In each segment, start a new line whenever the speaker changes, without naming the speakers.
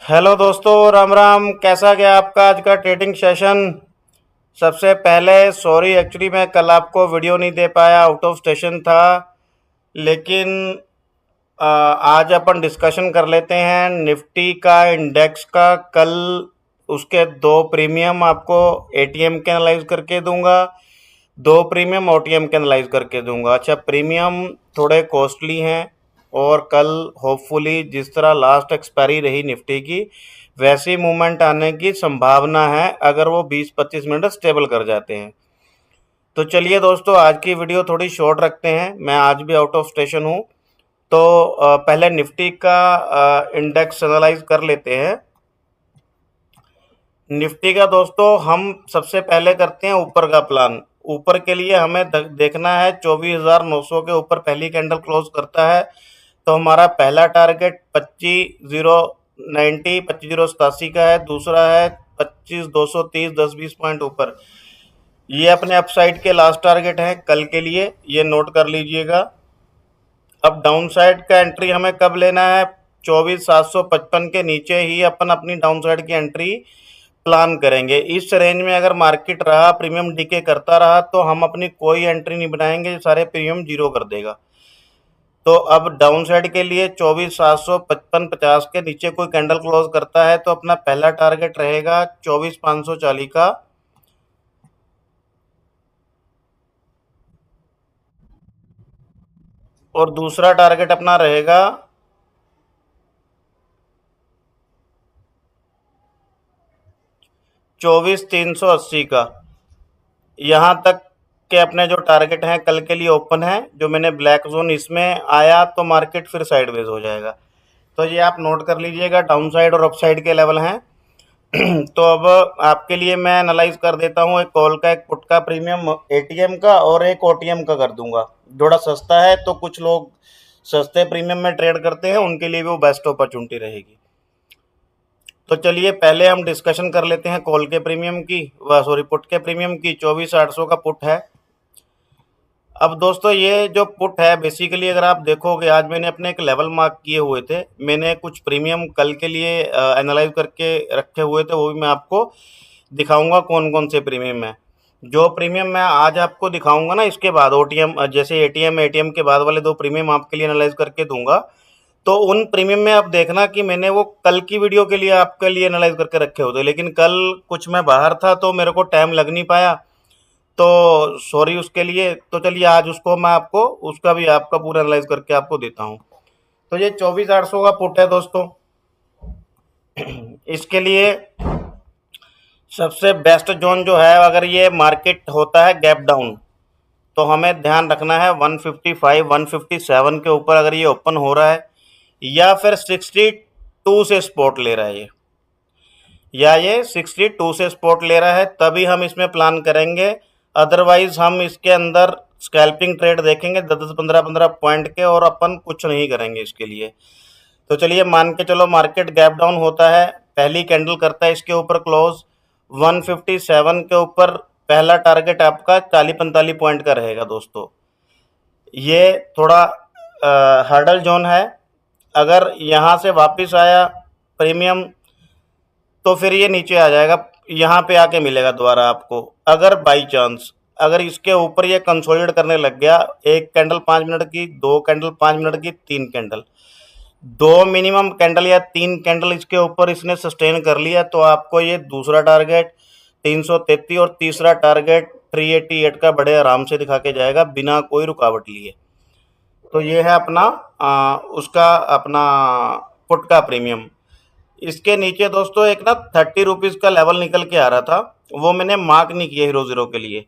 Hello दोस्तों, राम राम। कैसा गया आपका आज का ट्रेडिंग सेशन? सबसे पहले सॉरी, एक्चुअली मैं कल आपको वीडियो नहीं दे पाया, आउट ऑफ स्टेशन था। लेकिन आज अपन डिस्कशन कर लेते हैं निफ्टी का, इंडेक्स का। कल उसके दो प्रीमियम आपको एटीएम के एनालाइज करके दूंगा, दो प्रीमियम ओटीएम के एनालाइज करके दूंगा। अच्छा, प्रीमियम थोड़े कॉस्टली हैं और कल होपफुली जिस तरह लास्ट एक्सपायरी रही निफ्टी की, वैसी मूवमेंट आने की संभावना है अगर वो 20-25 मिनट स्टेबल कर जाते हैं। तो चलिए दोस्तों, आज की वीडियो थोड़ी शॉर्ट रखते हैं, मैं आज भी आउट ऑफ स्टेशन हूँ। तो पहले निफ्टी का इंडेक्स एनालाइज कर लेते हैं। निफ्टी का दोस्तों हम सबसे पहले करते हैं ऊपर का प्लान। ऊपर के लिए हमें देखना है 24,900 के ऊपर पहली कैंडल क्लोज करता है तो हमारा पहला टारगेट 25,090 25,087 का है। दूसरा है 25,230, 10-20 पॉइंट ऊपर। ये अपने अपसाइड के लास्ट टारगेट हैं कल के लिए, ये नोट कर लीजिएगा। अब डाउन साइड का एंट्री हमें कब लेना है? 24,755 के नीचे ही अपन अपनी डाउन साइड की एंट्री प्लान करेंगे। इस रेंज में अगर मार्केट रहा, प्रीमियम डीके करता रहा, तो हम अपनी कोई एंट्री नहीं बनाएंगे, सारे प्रीमियम जीरो कर देगा। तो अब डाउन साइड के लिए 24,755-50 के नीचे कोई कैंडल क्लोज करता है तो अपना पहला टारगेट रहेगा 24,540 का। और दूसरा टारगेट अपना रहेगा 24,380 का। यहाँ तक के अपने जो टारगेट हैं कल के लिए ओपन है। जो मैंने ब्लैक जोन इसमें आया तो मार्केट फिर साइडवेज हो जाएगा। तो ये आप नोट कर लीजिएगा, डाउन साइड और अप साइड के लेवल हैं। तो अब आपके लिए मैं एनालाइज कर देता हूँ, एक कॉल का, एक पुट का प्रीमियम एटीएम का और एक ओटीएम का कर दूंगा। थोड़ा सस्ता है तो कुछ लोग सस्ते प्रीमियम में ट्रेड करते हैं, उनके लिए भी वो बेस्ट अपॉर्चुनिटी रहेगी। तो चलिए पहले हम डिस्कशन कर लेते हैं कॉल के प्रीमियम की, सॉरी पुट के प्रीमियम की। 24,800 का पुट है। अब दोस्तों ये जो पुट है, बेसिकली अगर आप देखोगे, आज मैंने अपने एक लेवल मार्क किए हुए थे। मैंने कुछ प्रीमियम कल के लिए एनालाइज करके रखे हुए थे, वो भी मैं आपको दिखाऊंगा कौन कौन से प्रीमियम है। जो प्रीमियम मैं आज आपको दिखाऊंगा ना, इसके बाद ओटीएम, जैसे एटीएम, एटीएम के बाद वाले दो प्रीमियम आपके लिए एनालाइज करके दूंगा। तो उन प्रीमियम में आप देखना कि मैंने वो कल की वीडियो के लिए आपके लिए एनालाइज करके रखे होते, लेकिन कल कुछ मैं बाहर था तो मेरे को टाइम लग नहीं पाया, तो सॉरी उसके लिए। तो चलिए आज उसको मैं आपको, उसका भी आपका पूरा एनालाइज करके आपको देता हूँ। तो ये 24,800 का पुट है दोस्तों। इसके लिए सबसे बेस्ट जोन जो है, अगर ये मार्केट होता है गैप डाउन, तो हमें ध्यान रखना है 155 157 के ऊपर अगर ये ओपन हो रहा है, या फिर 62 से स्पॉट ले रहा है या ये 62 से स्पॉट ले रहा है, तभी हम इसमें प्लान करेंगे। अदरवाइज हम इसके अंदर स्कैल्पिंग ट्रेड देखेंगे 10-10 15-15 पॉइंट के, और अपन कुछ नहीं करेंगे इसके लिए। तो चलिए मान के चलो मार्केट गैप डाउन होता है, पहली कैंडल करता है इसके ऊपर क्लोज 157 के ऊपर, पहला टारगेट आपका 40-45 पॉइंट का रहेगा दोस्तों। ये थोड़ा हर्डल जोन है। अगर यहाँ से वापस आया प्रीमियम तो फिर ये नीचे आ जाएगा, यहाँ पे आके मिलेगा दोबारा आपको। अगर बाई चांस अगर इसके ऊपर ये कंसोलिडेट करने लग गया, एक कैंडल 5 मिनट की, दो कैंडल 5 मिनट की, तीन कैंडल, दो मिनिमम कैंडल या तीन कैंडल इसके ऊपर इसने सस्टेन कर लिया, तो आपको ये दूसरा टारगेट 333 और तीसरा टारगेट 388 का बड़े आराम से दिखा के जाएगा बिना कोई रुकावट लिए। तो ये है अपना उसका अपना पुट का प्रीमियम। इसके नीचे दोस्तों एक ना 30 रुपीज़ का लेवल निकल के आ रहा था, वो मैंने मार्क नहीं किया हीरो ज़ीरो के लिए।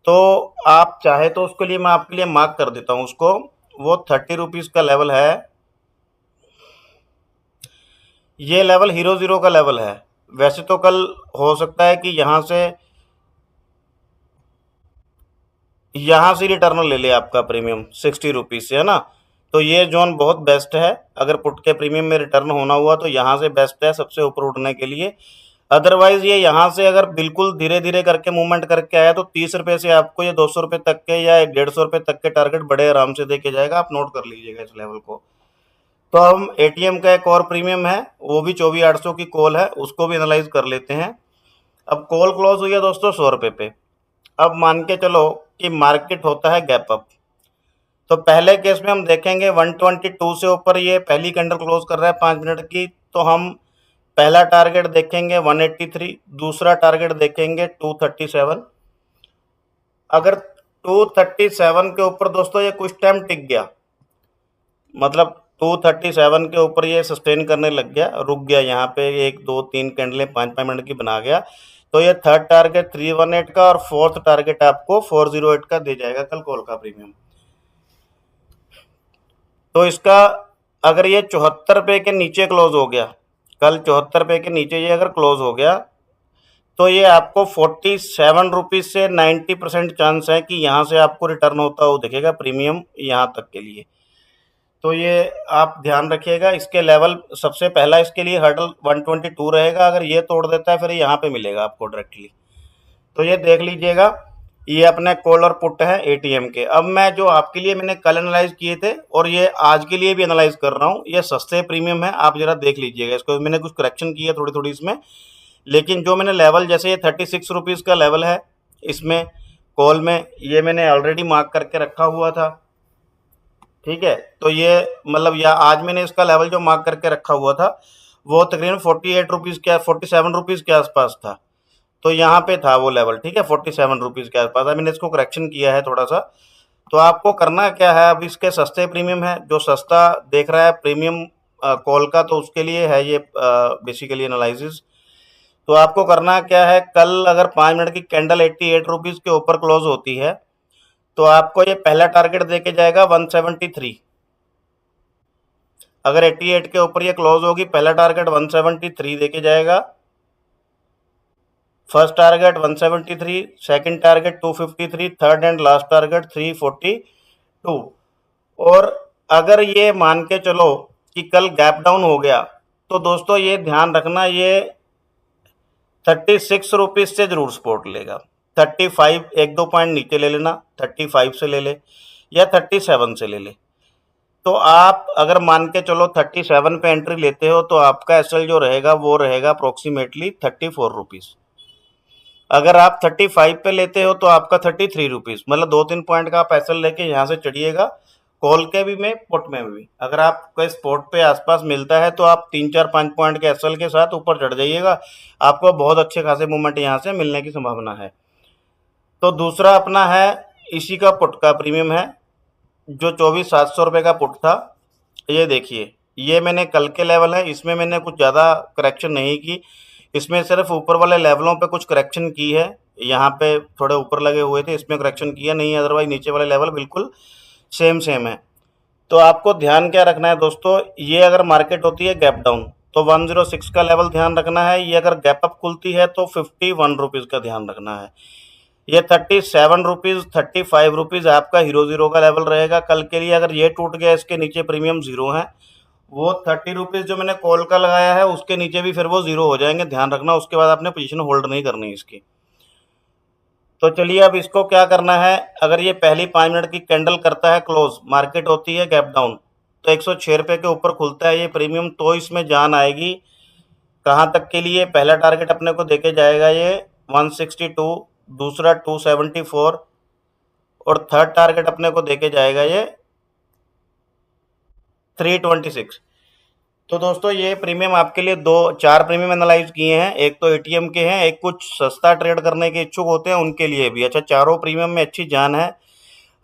तो आप चाहे तो उसके लिए मैं आपके लिए मार्क कर देता हूँ उसको। वो 30 रुपीज़ का लेवल है, ये लेवल हीरो ज़ीरो का लेवल है। वैसे तो कल हो सकता है कि यहाँ से रिटर्न ले ले आपका प्रीमियम 60 रुपीज़ से, है ना। तो ये जोन बहुत बेस्ट है, अगर पुट के प्रीमियम में रिटर्न होना हुआ तो यहाँ से बेस्ट है सबसे ऊपर उठने के लिए। अदरवाइज ये यहाँ से अगर बिल्कुल धीरे धीरे करके मूवमेंट करके आया तो 30 रुपये से आपको ये 200 रुपये तक के या 150 रुपये तक के टारगेट बड़े आराम से देके जाएगा। आप नोट कर लीजिएगा इस लेवल को। तो हम एटीएम का एक और प्रीमियम है, वो भी 24,800 की कॉल है, उसको भी एनालाइज कर लेते हैं। अब कॉल क्लोज हुई है दोस्तों 100 रुपये पे। अब मान के चलो कि मार्केट होता है गैप अप, तो पहले केस में हम देखेंगे 122 से ऊपर ये पहली कैंडल क्लोज कर रहा है 5 मिनट की, तो हम पहला टारगेट देखेंगे 183, दूसरा टारगेट देखेंगे 237। अगर 237 के ऊपर दोस्तों ये कुछ टाइम टिक गया, मतलब 237 के ऊपर ये सस्टेन करने लग गया, रुक गया यहाँ पे, 1 2 3 कैंडलें 5 5 मिनट की बना गया, तो ये थर्ड टारगेट 318 का और फोर्थ टारगेट आपको 408 का दे जाएगा कल कॉल का प्रीमियम। तो इसका अगर ये 74 रुपये के नीचे क्लोज हो गया, कल 74 रुपये के नीचे ये अगर क्लोज हो गया, तो ये आपको 47 रुपीज़ से 90% चांस है कि यहाँ से आपको रिटर्न होता हुआ दिखेगा प्रीमियम यहाँ तक के लिए। तो ये आप ध्यान रखिएगा। इसके लेवल सबसे पहला इसके लिए हर्डल 122 रहेगा, अगर ये तोड़ देता है फिर यहाँ पे मिलेगा आपको डायरेक्टली, तो ये देख लीजिएगा। ये अपने कॉल और पुट है एटीएम के। अब मैं जो आपके लिए मैंने कल एनालाइज किए थे और ये आज के लिए भी एनालाइज कर रहा हूँ, ये सस्ते प्रीमियम है, आप जरा देख लीजिएगा इसको। मैंने कुछ करेक्शन किया थोड़ी थोड़ी इसमें, लेकिन जो मैंने लेवल, जैसे ये 36 रुपीज़ का लेवल है इसमें कॉल में, ये मैंने ऑलरेडी मार्क करके रखा हुआ था, ठीक है। तो ये मतलब या आज मैंने इसका लेवल जो मार्क करके रखा हुआ था वो तकरीबन 48 रुपीज़ के 47 रुपीज़ के आसपास था, तो यहाँ पे था वो लेवल, ठीक है, 47 रुपीज़ के आसपास। अब मैंने इसको करेक्शन किया है थोड़ा सा। तो आपको करना क्या है, अब इसके सस्ते प्रीमियम है, जो सस्ता देख रहा है प्रीमियम कॉल का, तो उसके लिए है ये बेसिकली एनालिसिस। तो आपको करना क्या है, कल अगर 5 मिनट की कैंडल 88 रुपीज़ के ऊपर क्लोज होती है, तो आपको ये पहला टारगेट देके जाएगा 173। अगर 88 के ऊपर ये क्लोज होगी, पहला टारगेट 173 देके जाएगा, first target 173, second target 253, third and last target 342। और अगर ये मान के चलो कि कल गैप डाउन हो गया, तो दोस्तों ये ध्यान रखना, ये 36 रुपीज़ से जरूर सपोर्ट लेगा। 35 1 2 पॉइंट नीचे ले लेना, 35 से ले ले या 37 से ले ले। तो आप अगर मान के चलो 37 पे एंट्री लेते हो, तो आपका एसएल जो रहेगा वो रहेगा अप्रोक्सीमेटली 34 रुपीज़। अगर आप 35 पे लेते हो तो आपका 33 रुपीज़, मतलब 2 3 पॉइंट का आप एसएल लेके यहाँ से चढ़िएगा, कॉल के भी में पुट में भी। अगर आपको स्पॉट पे आसपास मिलता है तो आप 3 4 5 पॉइंट के एसएल के साथ ऊपर चढ़ जाइएगा, आपको बहुत अच्छे खासे मूवमेंट यहाँ से मिलने की संभावना है। तो दूसरा अपना है इसी का पुट का प्रीमियम है, जो 24,700 रुपये का पुट था। ये देखिए, ये मैंने कल के लेवल है, इसमें मैंने कुछ ज़्यादा करेक्शन नहीं की, इसमें सिर्फ ऊपर वाले लेवलों पे कुछ करेक्शन की है, यहाँ पे थोड़े ऊपर लगे हुए थे इसमें करेक्शन किया नहीं, अदरवाइज नीचे वाले लेवल बिल्कुल सेम सेम है। तो आपको ध्यान क्या रखना है दोस्तों, ये अगर मार्केट होती है गैप डाउन तो 106 का लेवल ध्यान रखना है, ये अगर गैप अप खुलती है तो 51 रुपीज़ का ध्यान रखना है। ये 37 रुपीज़ 35 रुपीज़ आपका हीरो ज़ीरो का लेवल रहेगा कल के लिए। अगर ये टूट गया, इसके नीचे प्रीमियम ज़ीरो है, वो 30 रुपीज़ जो मैंने कॉल का लगाया है उसके नीचे भी फिर वो ज़ीरो हो जाएंगे, ध्यान रखना। उसके बाद आपने पोजीशन होल्ड नहीं करनी इसकी। तो चलिए अब इसको क्या करना है, अगर ये पहली 5 मिनट की कैंडल करता है क्लोज, मार्केट होती है गैप डाउन, तो 106 रुपये के ऊपर खुलता है ये प्रीमियम, तो इसमें जान आएगी कहाँ तक के लिए। पहला टारगेट अपने को देके जाएगा ये 162, दूसरा 274 और थर्ड टारगेट अपने को देके जाएगा ये 326। तो दोस्तों ये प्रीमियम आपके लिए 4 प्रीमियम एनालाइज किए हैं, एक तो एटीएम के हैं, एक कुछ सस्ता ट्रेड करने के इच्छुक होते हैं उनके लिए भी। अच्छा, चारों प्रीमियम में अच्छी जान है।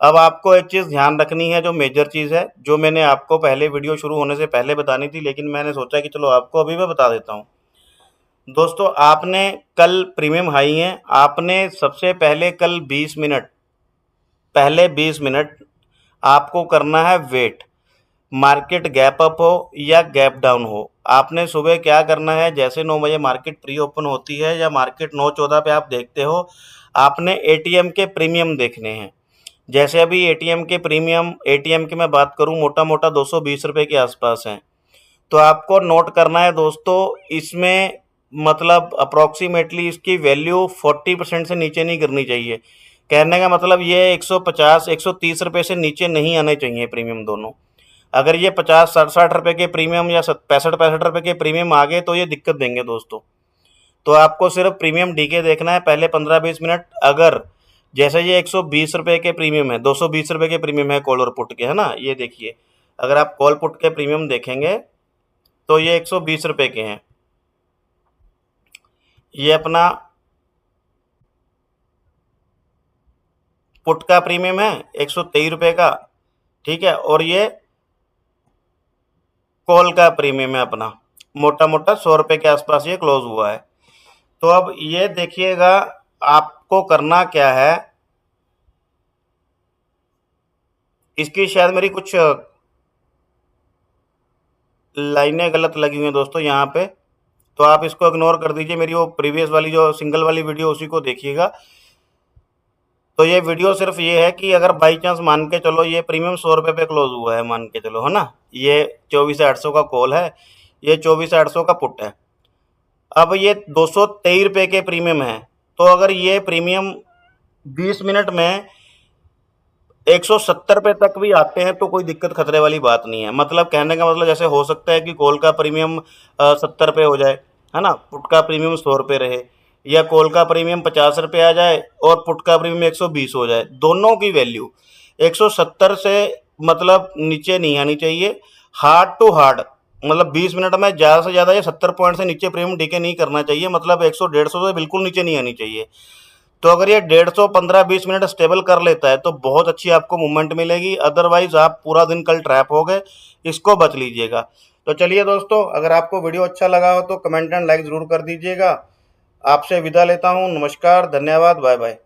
अब आपको एक चीज़ ध्यान रखनी है, जो मेजर चीज़ है, जो मैंने आपको पहले वीडियो शुरू होने से पहले बतानी थी, लेकिन मैंने सोचा कि चलो आपको अभी मैं बता देता हूँ। दोस्तों आपने कल प्रीमियम हाई हैं, आपने सबसे पहले कल 20 मिनट, पहले 20 मिनट आपको करना है वेट, मार्केट गैप अप हो या गैप डाउन हो। आपने सुबह क्या करना है, जैसे 9 बजे मार्केट प्री ओपन होती है या मार्केट 9:14 पे आप देखते हो, आपने एटीएम के प्रीमियम देखने हैं। जैसे अभी एटीएम के प्रीमियम, एटीएम की मैं बात करूं, मोटा मोटा 220 रुपये के आसपास हैं। तो आपको नोट करना है दोस्तों, इसमें मतलब अप्रॉक्सीमेटली इसकी वैल्यू 40% से नीचे नहीं गिरनी चाहिए। कहने का मतलब ये 150 130 रुपये से नीचे नहीं आने चाहिए प्रीमियम दोनों। अगर ये 50-60 रुपये के प्रीमियम या 65-65 रुपये के प्रीमियम आ गए तो ये दिक्कत देंगे दोस्तों। तो आपको सिर्फ प्रीमियम डीके देखना है पहले 15-20 मिनट। अगर जैसे ये 120 रुपये के प्रीमियम है, 220 रुपये के प्रीमियम है कॉल और पुट के, है ना, ये देखिए अगर आप कॉल पुट के प्रीमियम देखेंगे तो ये 120 रुपये के हैं। ये अपना पुट का प्रीमियम है 123 रुपये का, ठीक है, और ये कॉल का प्रीमियम है अपना मोटा मोटा 100 रुपये के आसपास ये क्लोज हुआ है। तो अब ये देखिएगा आपको करना क्या है, इसकी शायद मेरी कुछ लाइनें गलत लगी हुई हैं दोस्तों यहाँ पे, तो आप इसको इग्नोर कर दीजिए। मेरी वो प्रीवियस वाली जो सिंगल वाली वीडियो उसी को देखिएगा। तो ये वीडियो सिर्फ ये है कि अगर बाई चांस मान के चलो ये प्रीमियम 100 रुपये पे क्लोज हुआ है, मान के चलो, है ना, ये 24,800 का कॉल है, ये 24,800 का पुट है। अब ये 223 रुपये के प्रीमियम है, तो अगर ये प्रीमियम 20 मिनट में 170 रुपये तक भी आते हैं तो कोई दिक्कत खतरे वाली बात नहीं है। मतलब कहने का मतलब जैसे हो सकता है कि कॉल का प्रीमियम 70 रुपये हो जाए, है ना, पुट का प्रीमियम 100 रुपये रहे, या कॉल का प्रीमियम 50 रुपये आ जाए और पुट का प्रीमियम 120 हो जाए। दोनों की वैल्यू 170 से मतलब नीचे नहीं आनी चाहिए। हार्ड टू हार्ड मतलब 20 मिनट में ज़्यादा से ज़्यादा ये 70 पॉइंट से नीचे प्रीमियम डीके नहीं करना चाहिए। मतलब 100-150 से बिल्कुल नीचे नहीं आनी चाहिए। तो अगर ये 150 15-20 मिनट स्टेबल कर लेता है तो बहुत अच्छी आपको मूवमेंट मिलेगी। अदरवाइज आप पूरा दिन कल ट्रैप हो गए, इसको बच लीजिएगा। तो चलिए दोस्तों, अगर आपको वीडियो अच्छा लगा हो तो कमेंट एंड लाइक ज़रूर कर दीजिएगा। आपसे विदा लेता हूँ। नमस्कार, धन्यवाद, बाय बाय।